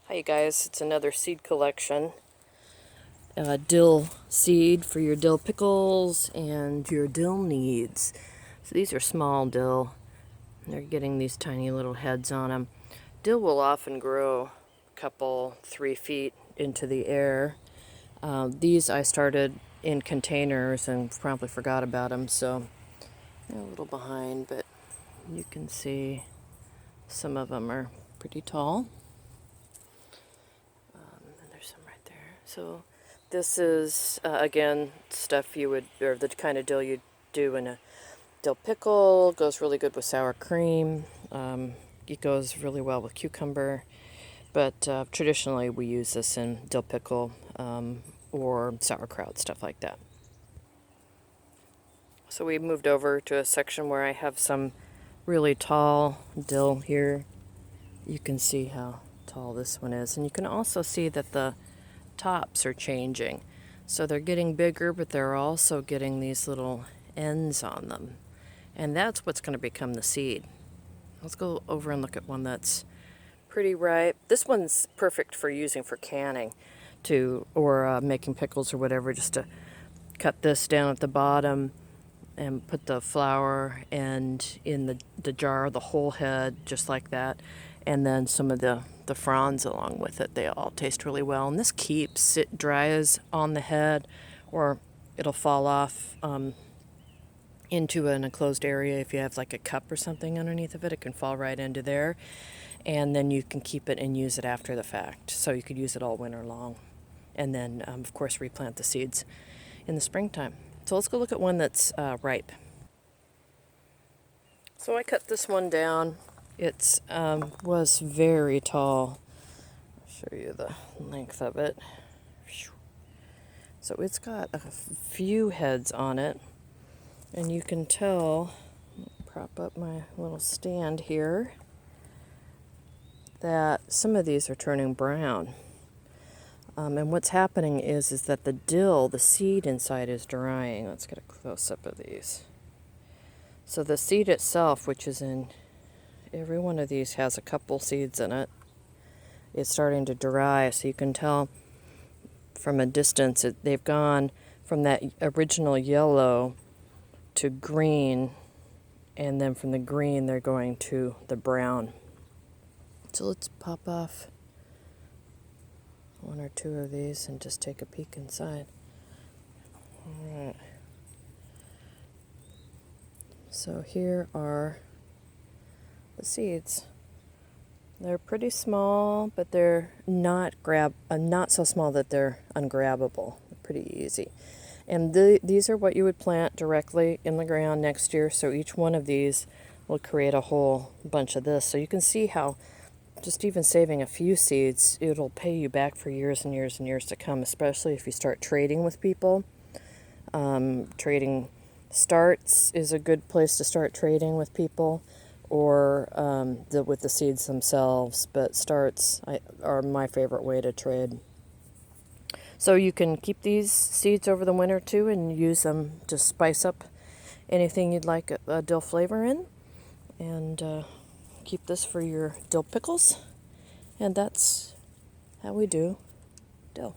Hi guys, it's another seed collection. Dill seed for your dill pickles and your dill needs. So these are small dill. They're getting these tiny little heads on them. Dill will often grow a couple, 3 feet into the air. These I started in containers and promptly forgot about them, so they're a little behind, but you can see some of them are pretty tall. And there's some right there. So this is, again, stuff you would, or the kind of dill you'd do in a dill pickle. Goes really good with sour cream. It goes really well with cucumber. But traditionally we use this in dill pickle or sauerkraut, stuff like that. So we moved over to a section where I have some really tall dill here. You can see how tall this one is. And you can also see that the tops are changing. So they're getting bigger, but they're also getting these little ends on them. And that's what's going to become the seed. Let's go over and look at one that's pretty ripe. This one's perfect for using for canning or making pickles or whatever, just to cut this down at the bottom and put the flour and in the jar, the whole head, just like that. And then some of the fronds along with it. They all taste really well. And this keeps, it dries on the head, or it'll fall off into an enclosed area. If you have like a cup or something underneath of it, it can fall right into there. And then you can keep it and use it after the fact. So you could use it all winter long. And then, of course, replant the seeds in the springtime. So let's go look at one that's ripe. So I cut this one down. It was very tall. I'll show you the length of it. So it's got a few heads on it. And you can tell, prop up my little stand here, that some of these are turning brown. And what's happening is that the dill, the seed inside, is drying. Let's get a close-up of these. So the seed itself, which is in every one of these, has a couple seeds in it. It's starting to dry, so you can tell from a distance they've gone from that original yellow to green, and then from the green they're going to the brown. So let's pop off one or two of these and just take a peek inside. All right. So here are the seeds. They're pretty small, but they're not so small that they're ungrabbable. They're pretty easy. And these are what you would plant directly in the ground next year. So each one of these will create a whole bunch of this. So you can see how just even saving a few seeds, it'll pay you back for years and years and years to come, especially if you start trading with people. Trading starts is a good place to start trading with people, or with the seeds themselves, but starts are my favorite way to trade. So you can keep these seeds over the winter too and use them to spice up anything you'd like a dill flavor in, and keep this for your dill pickles. And that's how we do dill.